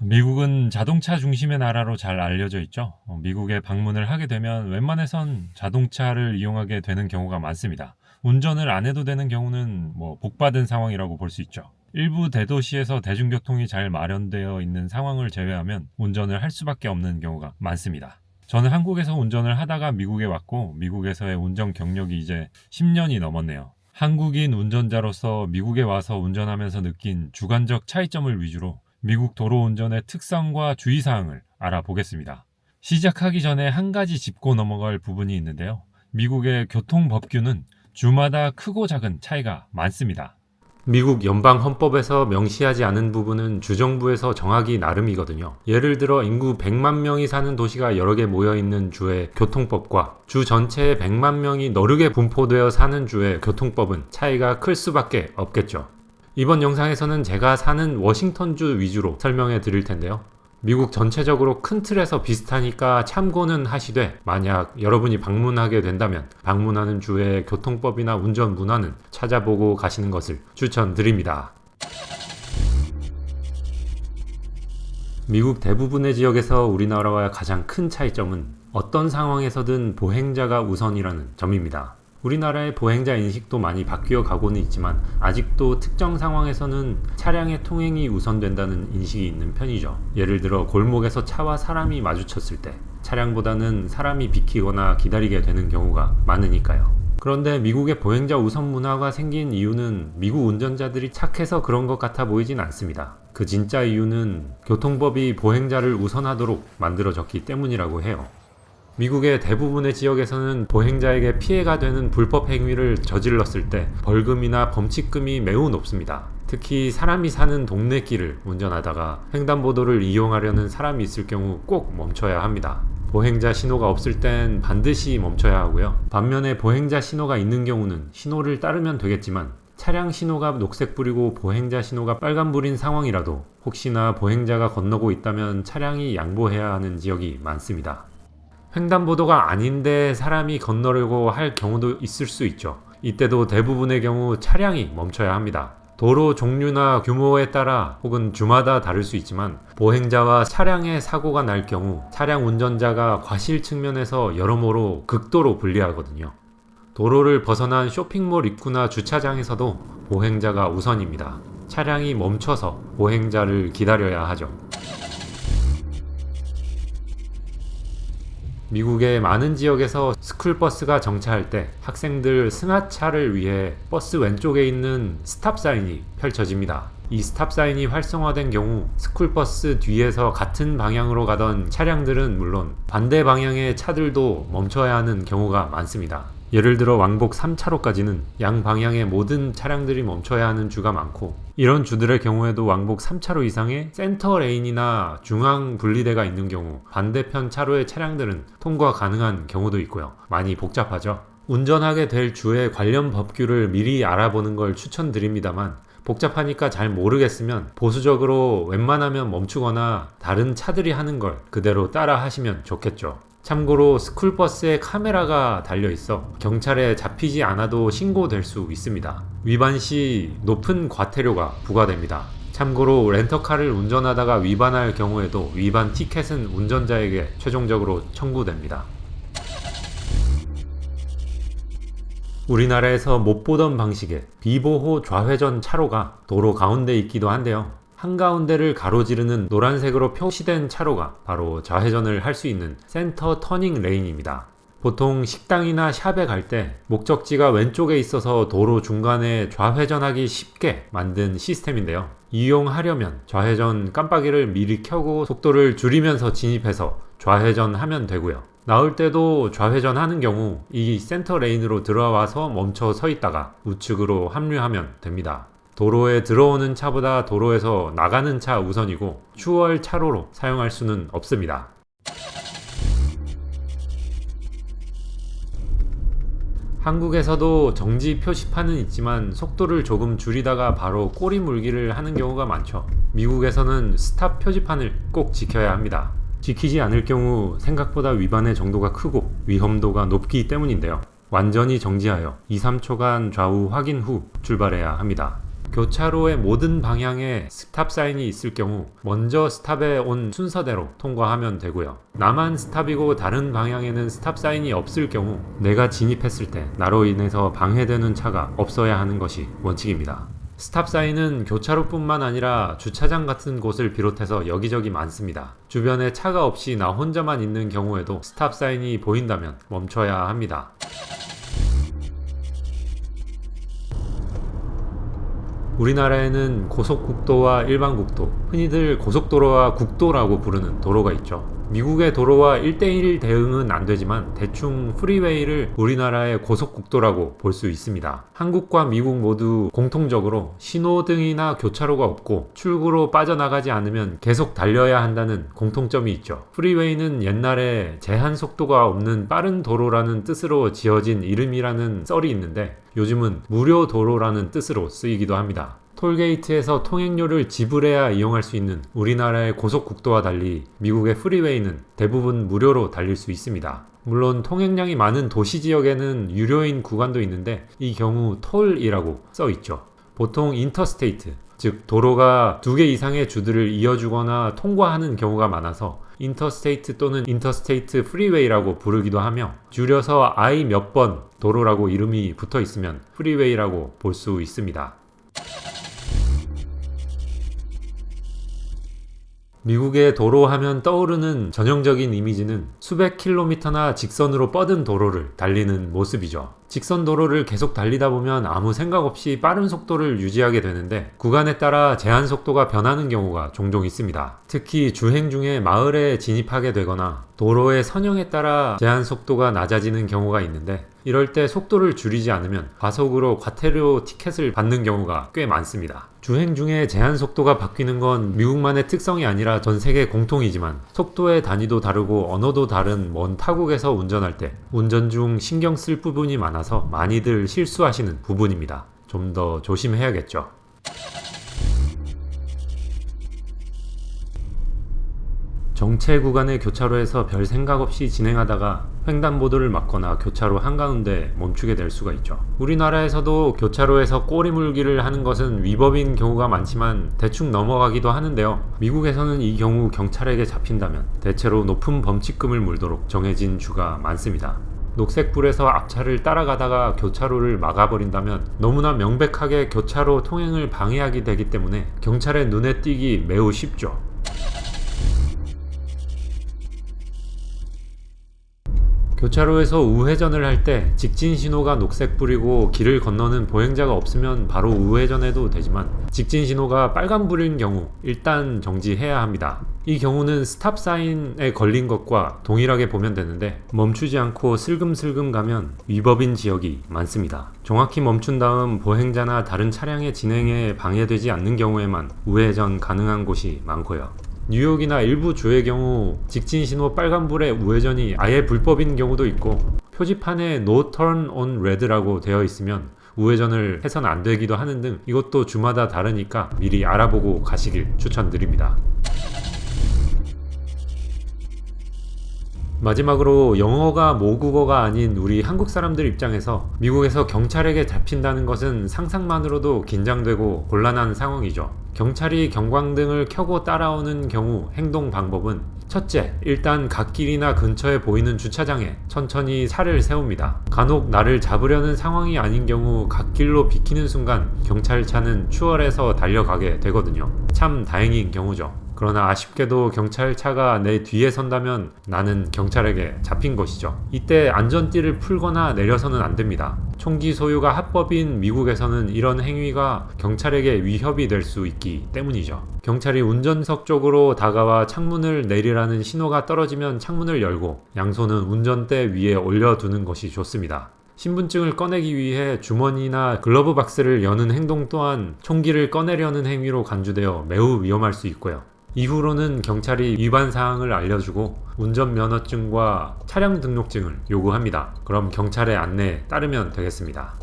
미국은 자동차 중심의 나라로 잘 알려져 있죠. 미국에 방문을 하게 되면 웬만해선 자동차를 이용하게 되는 경우가 많습니다. 운전을 안 해도 되는 경우는 복받은 상황이라고 볼 수 있죠. 일부 대도시에서 대중교통이 잘 마련되어 있는 상황을 제외하면 운전을 할 수밖에 없는 경우가 많습니다. 저는 한국에서 운전을 하다가 미국에 왔고 미국에서의 운전 경력이 이제 10년이 넘었네요. 한국인 운전자로서 미국에 와서 운전하면서 느낀 주관적 차이점을 위주로 미국 도로 운전의 특성과 주의사항을 알아보겠습니다. 시작하기 전에 한 가지 짚고 넘어갈 부분이 있는데요. 미국의 교통법규는 주마다 크고 작은 차이가 많습니다. 미국 연방헌법에서 명시하지 않은 부분은 주정부에서 정하기 나름이거든요. 예를 들어 인구 100만 명이 사는 도시가 여러 개 모여있는 주의 교통법과 주 전체에 100만 명이 너르게 분포되어 사는 주의 교통법은 차이가 클 수밖에 없겠죠. 이번 영상에서는 제가 사는 워싱턴주 위주로 설명해 드릴 텐데요. 미국 전체적으로 큰 틀에서 비슷하니까 참고는 하시되 만약 여러분이 방문하게 된다면 방문하는 주의 교통법이나 운전 문화는 찾아보고 가시는 것을 추천드립니다. 미국 대부분의 지역에서 우리나라와 가장 큰 차이점은 어떤 상황에서든 보행자가 우선이라는 점입니다. 우리나라의 보행자 인식도 많이 바뀌어 가고는 있지만 아직도 특정 상황에서는 차량의 통행이 우선된다는 인식이 있는 편이죠. 예를 들어 골목에서 차와 사람이 마주쳤을 때 차량보다는 사람이 비키거나 기다리게 되는 경우가 많으니까요. 그런데 미국의 보행자 우선 문화가 생긴 이유는 미국 운전자들이 착해서 그런 것 같아 보이진 않습니다. 그 진짜 이유는 교통법이 보행자를 우선하도록 만들어졌기 때문이라고 해요. 미국의 대부분의 지역에서는 보행자에게 피해가 되는 불법 행위를 저질렀을 때 벌금이나 범칙금이 매우 높습니다. 특히 사람이 사는 동네 길을 운전하다가 횡단보도를 이용하려는 사람이 있을 경우 꼭 멈춰야 합니다. 보행자 신호가 없을 땐 반드시 멈춰야 하고요. 반면에 보행자 신호가 있는 경우는 신호를 따르면 되겠지만 차량 신호가 녹색불이고 보행자 신호가 빨간불인 상황이라도 혹시나 보행자가 건너고 있다면 차량이 양보해야 하는 지역이 많습니다. 횡단보도가 아닌데 사람이 건너려고 할 경우도 있을 수 있죠. 이때도 대부분의 경우 차량이 멈춰야 합니다. 도로 종류나 규모에 따라 혹은 주마다 다를 수 있지만 보행자와 차량의 사고가 날 경우 차량 운전자가 과실 측면에서 여러모로 극도로 불리하거든요. 도로를 벗어난 쇼핑몰 입구나 주차장에서도 보행자가 우선입니다. 차량이 멈춰서 보행자를 기다려야 하죠. 미국의 많은 지역에서 스쿨버스가 정차할 때 학생들 승하차를 위해 버스 왼쪽에 있는 스탑사인이 펼쳐집니다. 이 스탑사인이 활성화된 경우 스쿨버스 뒤에서 같은 방향으로 가던 차량들은 물론 반대 방향의 차들도 멈춰야 하는 경우가 많습니다. 예를 들어 왕복 3차로까지는 양방향의 모든 차량들이 멈춰야 하는 주가 많고 이런 주들의 경우에도 왕복 3차로 이상의 센터 레인이나 중앙 분리대가 있는 경우 반대편 차로의 차량들은 통과 가능한 경우도 있고요. 많이 복잡하죠. 운전하게 될 주의 관련 법규를 미리 알아보는 걸 추천드립니다만 복잡하니까 잘 모르겠으면 보수적으로 웬만하면 멈추거나 다른 차들이 하는 걸 그대로 따라 하시면 좋겠죠. 참고로 스쿨버스에 카메라가 달려있어 경찰에 잡히지 않아도 신고될 수 있습니다. 위반 시 높은 과태료가 부과됩니다. 참고로 렌터카를 운전하다가 위반할 경우에도 위반 티켓은 운전자에게 최종적으로 청구됩니다. 우리나라에서 못 보던 방식의 비보호 좌회전 차로가 도로 가운데 있기도 한데요. 한가운데를 가로지르는 노란색으로 표시된 차로가 바로 좌회전을 할 수 있는 센터 터닝 레인입니다. 보통 식당이나 샵에 갈 때 목적지가 왼쪽에 있어서 도로 중간에 좌회전하기 쉽게 만든 시스템인데요. 이용하려면 좌회전 깜빡이를 미리 켜고 속도를 줄이면서 진입해서 좌회전하면 되고요. 나올 때도 좌회전하는 경우 이 센터 레인으로 들어와서 멈춰 서 있다가 우측으로 합류하면 됩니다. 도로에 들어오는 차보다 도로에서 나가는 차 우선이고 추월 차로로 사용할 수는 없습니다. 한국에서도 정지 표시판은 있지만 속도를 조금 줄이다가 바로 꼬리 물기를 하는 경우가 많죠. 미국에서는 스탑 표지판을 꼭 지켜야 합니다. 지키지 않을 경우 생각보다 위반의 정도가 크고 위험도가 높기 때문인데요. 완전히 정지하여 2-3초간 좌우 확인 후 출발해야 합니다. 교차로의 모든 방향에 스탑 사인이 있을 경우 먼저 스탑에 온 순서대로 통과하면 되고요. 나만 스탑이고 다른 방향에는 스탑 사인이 없을 경우 내가 진입했을 때 나로 인해서 방해되는 차가 없어야 하는 것이 원칙입니다. 스탑 사인은 교차로뿐만 아니라 주차장 같은 곳을 비롯해서 여기저기 많습니다. 주변에 차가 없이 나 혼자만 있는 경우에도 스탑 사인이 보인다면 멈춰야 합니다. 우리나라에는 고속국도와 일반국도, 흔히들 고속도로와 국도라고 부르는 도로가 있죠. 미국의 도로와 1:1 대응은 안 되지만 대충 프리웨이를 우리나라의 고속국도라고 볼 수 있습니다. 한국과 미국 모두 공통적으로 신호등이나 교차로가 없고 출구로 빠져나가지 않으면 계속 달려야 한다는 공통점이 있죠. 프리웨이는 옛날에 제한 속도가 없는 빠른 도로라는 뜻으로 지어진 이름이라는 썰이 있는데 요즘은 무료 도로라는 뜻으로 쓰이기도 합니다. 톨게이트에서 통행료를 지불해야 이용할 수 있는 우리나라의 고속국도와 달리 미국의 프리웨이는 대부분 무료로 달릴 수 있습니다. 물론 통행량이 많은 도시 지역에는 유료인 구간도 있는데 이 경우 톨이라고 써 있죠. 보통 인터스테이트, 즉 도로가 2개 이상의 주들을 이어주거나 통과하는 경우가 많아서 인터스테이트 또는 인터스테이트 프리웨이라고 부르기도 하며 줄여서 I 몇 번 도로라고 이름이 붙어 있으면 프리웨이라고 볼 수 있습니다. 미국의 도로 하면 떠오르는 전형적인 이미지는 수백 킬로미터나 직선으로 뻗은 도로를 달리는 모습이죠. 직선 도로를 계속 달리다 보면 아무 생각 없이 빠른 속도를 유지하게 되는데 구간에 따라 제한 속도가 변하는 경우가 종종 있습니다. 특히 주행 중에 마을에 진입하게 되거나 도로의 선형에 따라 제한 속도가 낮아지는 경우가 있는데 이럴 때 속도를 줄이지 않으면 과속으로 과태료 티켓을 받는 경우가 꽤 많습니다. 주행 중에 제한 속도가 바뀌는 건 미국만의 특성이 아니라 전 세계 공통이지만 속도의 단위도 다르고 언어도 다른 먼 타국에서 운전할 때 운전 중 신경 쓸 부분이 많아서 많이들 실수하시는 부분입니다. 좀 더 조심해야겠죠. 정체 구간의 교차로에서 별 생각 없이 진행하다가 횡단보도를 맞거나 교차로 한가운데 멈추게 될 수가 있죠. 우리나라에서도 교차로에서 꼬리물기를 하는 것은 위법인 경우가 많지만 대충 넘어가기도 하는데요. 미국에서는 이 경우 경찰에게 잡힌다면 대체로 높은 범칙금을 물도록 정해진 주가 많습니다. 녹색불에서 앞차를 따라가다가 교차로를 막아버린다면 너무나 명백하게 교차로 통행을 방해하게 되기 때문에 경찰의 눈에 띄기 매우 쉽죠. 교차로에서 우회전을 할 때 직진 신호가 녹색불이고 길을 건너는 보행자가 없으면 바로 우회전해도 되지만 직진 신호가 빨간불인 경우 일단 정지해야 합니다. 이 경우는 스탑 사인에 걸린 것과 동일하게 보면 되는데 멈추지 않고 슬금슬금 가면 위법인 지역이 많습니다. 정확히 멈춘 다음 보행자나 다른 차량의 진행에 방해되지 않는 경우에만 우회전 가능한 곳이 많고요. 뉴욕이나 일부 주의 경우 직진 신호 빨간불에 우회전이 아예 불법인 경우도 있고 표지판에 No Turn on Red라고 되어 있으면 우회전을 해서는 안 되기도 하는 등 이것도 주마다 다르니까 미리 알아보고 가시길 추천드립니다. 마지막으로 영어가 모국어가 아닌 우리 한국 사람들 입장에서 미국에서 경찰에게 잡힌다는 것은 상상만으로도 긴장되고 곤란한 상황이죠. 경찰이 경광등을 켜고 따라오는 경우 행동 방법은 첫째, 일단 갓길이나 근처에 보이는 주차장에 천천히 차를 세웁니다. 간혹 나를 잡으려는 상황이 아닌 경우 갓길로 비키는 순간 경찰차는 추월해서 달려가게 되거든요. 참 다행인 경우죠. 그러나 아쉽게도 경찰차가 내 뒤에 선다면 나는 경찰에게 잡힌 것이죠. 이때 안전띠를 풀거나 내려서는 안 됩니다. 총기 소유가 합법인 미국에서는 이런 행위가 경찰에게 위협이 될 수 있기 때문이죠. 경찰이 운전석 쪽으로 다가와 창문을 내리라는 신호가 떨어지면 창문을 열고 양손은 운전대 위에 올려두는 것이 좋습니다. 신분증을 꺼내기 위해 주머니나 글러브 박스를 여는 행동 또한 총기를 꺼내려는 행위로 간주되어 매우 위험할 수 있고요. 이후로는 경찰이 위반 사항을 알려주고 운전면허증과 차량 등록증을 요구합니다. 그럼 경찰의 안내에 따르면 되겠습니다.